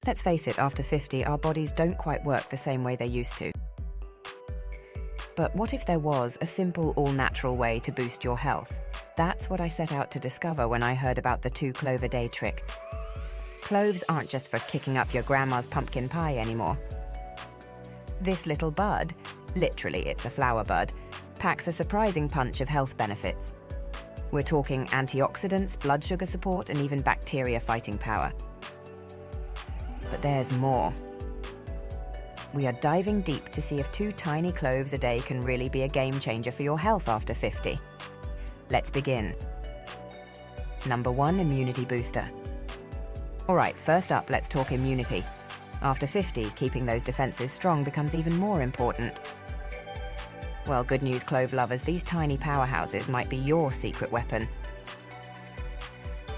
Let's face it, after 50, our bodies don't quite work the same way they used to. But what if there was a simple, all-natural way to boost your health? That's what I set out to discover when I heard about the 2-clove-a-day trick. Cloves aren't just for kicking up your grandma's pumpkin pie anymore. This little bud, literally it's a flower bud, packs a surprising punch of health benefits. We're talking antioxidants, blood sugar support, and even bacteria-fighting power. But there's more. We are diving deep to see if 2 tiny cloves a day can really be a game changer for your health after 50. Let's begin. Number 1, immunity booster. All right, first up, let's talk immunity. After 50, keeping those defenses strong becomes even more important. Well, good news, clove lovers, these tiny powerhouses might be your secret weapon.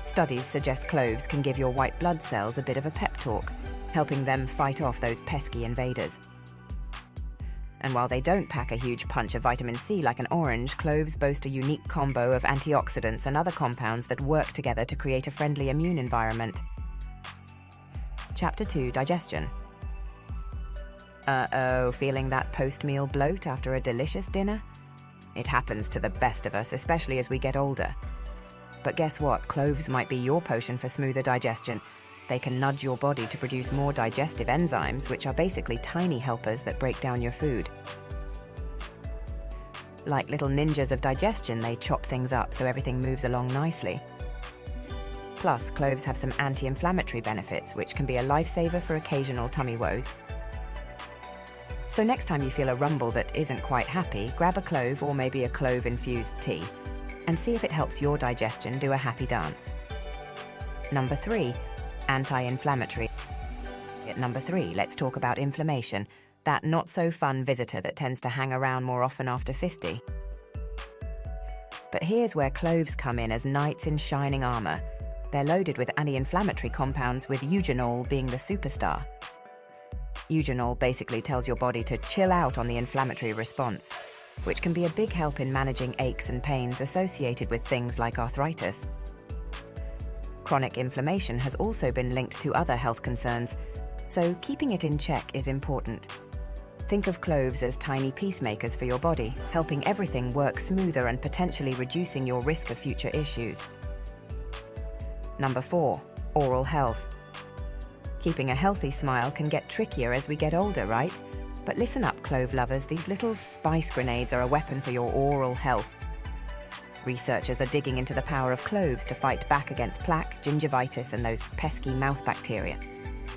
Studies suggest cloves can give your white blood cells a bit of a pep talk, helping them fight off those pesky invaders. And while they don't pack a huge punch of vitamin C like an orange, cloves boast a unique combo of antioxidants and other compounds that work together to create a friendly immune environment. Chapter 2, Digestion. Uh-oh, feeling that post-meal bloat after a delicious dinner? It happens to the best of us, especially as we get older. But guess what? Cloves might be your potion for smoother digestion. They can nudge your body to produce more digestive enzymes, which are basically tiny helpers that break down your food. Like little ninjas of digestion, they chop things up so everything moves along nicely. Plus, cloves have some anti-inflammatory benefits, which can be a lifesaver for occasional tummy woes. So next time you feel a rumble that isn't quite happy, grab a clove or maybe a clove-infused tea, and see if it helps your digestion do a happy dance. Number 3. Anti-inflammatory. At number 3, let's talk about inflammation, that not-so-fun visitor that tends to hang around more often after 50. But here's where cloves come in as knights in shining armor. They're loaded with anti-inflammatory compounds, with eugenol being the superstar. Eugenol basically tells your body to chill out on the inflammatory response, which can be a big help in managing aches and pains associated with things like arthritis. Chronic inflammation has also been linked to other health concerns, so keeping it in check is important. Think of cloves as tiny peacemakers for your body, helping everything work smoother and potentially reducing your risk of future issues. Number 4, oral health. Keeping a healthy smile can get trickier as we get older, right? But listen up, clove lovers, these little spice grenades are a weapon for your oral health. Researchers are digging into the power of cloves to fight back against plaque, gingivitis, and those pesky mouth bacteria.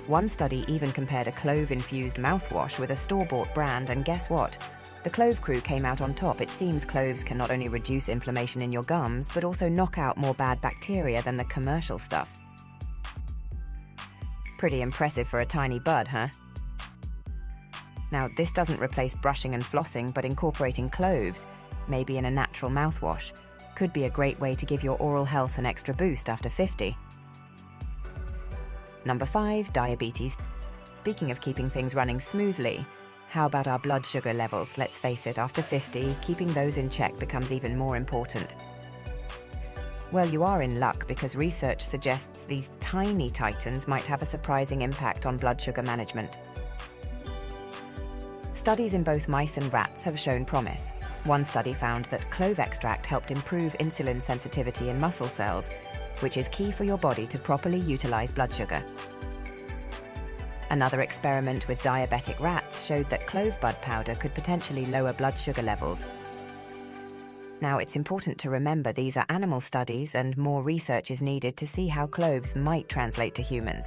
One study even compared a clove-infused mouthwash with a store-bought brand, and guess what? The Clove crew came out on top. It seems cloves can not only reduce inflammation in your gums, but also knock out more bad bacteria than the commercial stuff. Pretty impressive for a tiny bud, huh? Now, this doesn't replace brushing and flossing, but incorporating cloves, maybe in a natural mouthwash, could be a great way to give your oral health an extra boost after 50. Number 5, diabetes. Speaking of keeping things running smoothly, how about our blood sugar levels? Let's face it, after 50, keeping those in check becomes even more important. Well, you are in luck because research suggests these tiny titans might have a surprising impact on blood sugar management. Studies in both mice and rats have shown promise. One study found that clove extract helped improve insulin sensitivity in muscle cells, which is key for your body to properly utilize blood sugar. Another experiment with diabetic rats showed that clove bud powder could potentially lower blood sugar levels. Now, it's important to remember these are animal studies and more research is needed to see how cloves might translate to humans.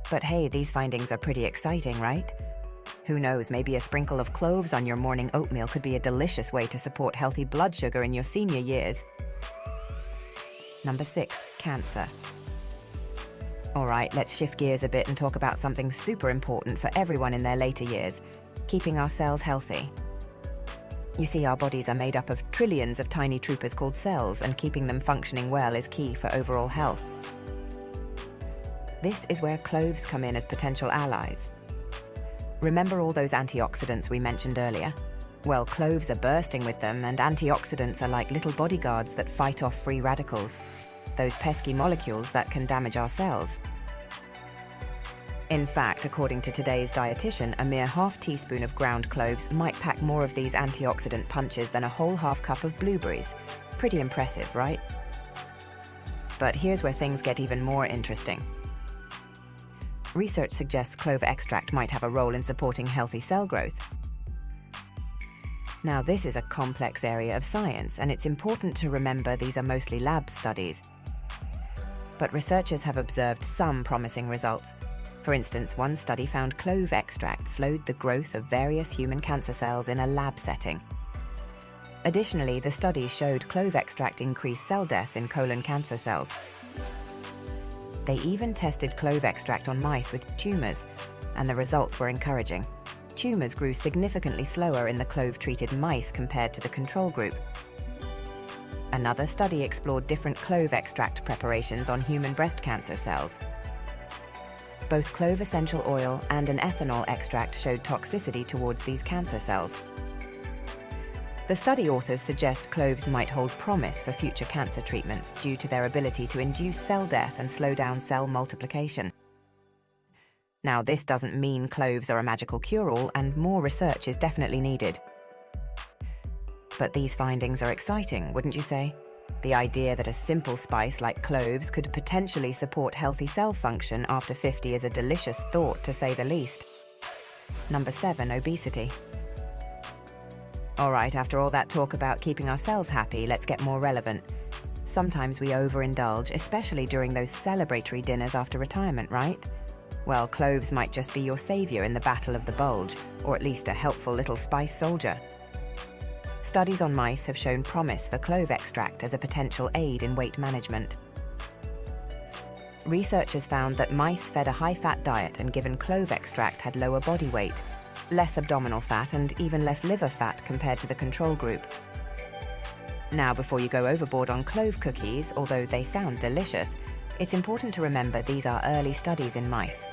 But hey, these findings are pretty exciting, right? Who knows, maybe a sprinkle of cloves on your morning oatmeal could be a delicious way to support healthy blood sugar in your senior years. Number 6, cancer. All right, let's shift gears a bit and talk about something super important for everyone in their later years, keeping our cells healthy. You see, our bodies are made up of trillions of tiny troopers called cells, and keeping them functioning well is key for overall health. This is where cloves come in as potential allies. Remember all those antioxidants we mentioned earlier? Well, cloves are bursting with them, and antioxidants are like little bodyguards that fight off free radicals, those pesky molecules that can damage our cells. In fact, according to today's dietitian, a mere half teaspoon of ground cloves might pack more of these antioxidant punches than a whole half cup of blueberries. Pretty impressive, right? But here's where things get even more interesting. Research suggests clove extract might have a role in supporting healthy cell growth. Now, this is a complex area of science, and it's important to remember these are mostly lab studies. But researchers have observed some promising results. For instance, one study found clove extract slowed the growth of various human cancer cells in a lab setting. Additionally, the study showed clove extract increased cell death in colon cancer cells. They even tested clove extract on mice with tumors, and the results were encouraging. Tumors grew significantly slower in the clove-treated mice compared to the control group. Another study explored different clove extract preparations on human breast cancer cells. Both clove essential oil and an ethanol extract showed toxicity towards these cancer cells. The study authors suggest cloves might hold promise for future cancer treatments due to their ability to induce cell death and slow down cell multiplication. Now, this doesn't mean cloves are a magical cure-all, and more research is definitely needed. But these findings are exciting, wouldn't you say? The idea that a simple spice like cloves could potentially support healthy cell function after 50 is a delicious thought, to say the least. Number 7, obesity. Alright, after all that talk about keeping our cells happy, let's get more relevant. Sometimes we overindulge, especially during those celebratory dinners after retirement, right? Well, cloves might just be your savior in the battle of the bulge, or at least a helpful little spice soldier. Studies on mice have shown promise for clove extract as a potential aid in weight management. Researchers found that mice fed a high-fat diet and given clove extract had lower body weight, less abdominal fat, and even less liver fat compared to the control group. Now, before you go overboard on clove cookies, although they sound delicious, it's important to remember these are early studies in mice.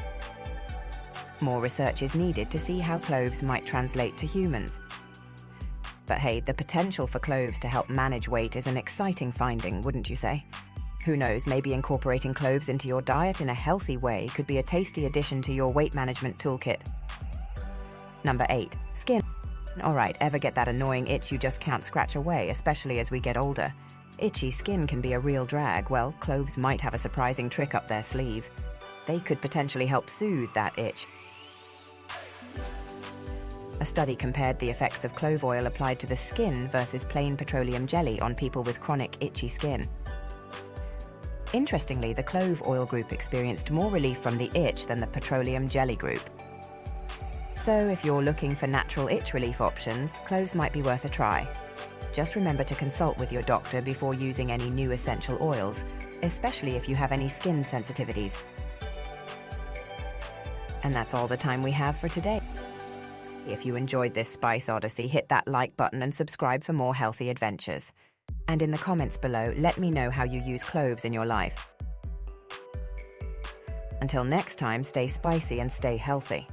More research is needed to see how cloves might translate to humans. But hey, the potential for cloves to help manage weight is an exciting finding, wouldn't you say? Who knows, maybe incorporating cloves into your diet in a healthy way could be a tasty addition to your weight management toolkit. Number 8, skin. Alright, ever get that annoying itch you just can't scratch away, especially as we get older? Itchy skin can be a real drag. Well, cloves might have a surprising trick up their sleeve. They could potentially help soothe that itch. A study compared the effects of clove oil applied to the skin versus plain petroleum jelly on people with chronic itchy skin. Interestingly, the clove oil group experienced more relief from the itch than the petroleum jelly group. So if you're looking for natural itch relief options, cloves might be worth a try. Just remember to consult with your doctor before using any new essential oils, especially if you have any skin sensitivities. And that's all the time we have for today. If you enjoyed this Spice Odyssey, hit that like button and subscribe for more healthy adventures. And in the comments below, let me know how you use cloves in your life. Until next time, stay spicy and stay healthy.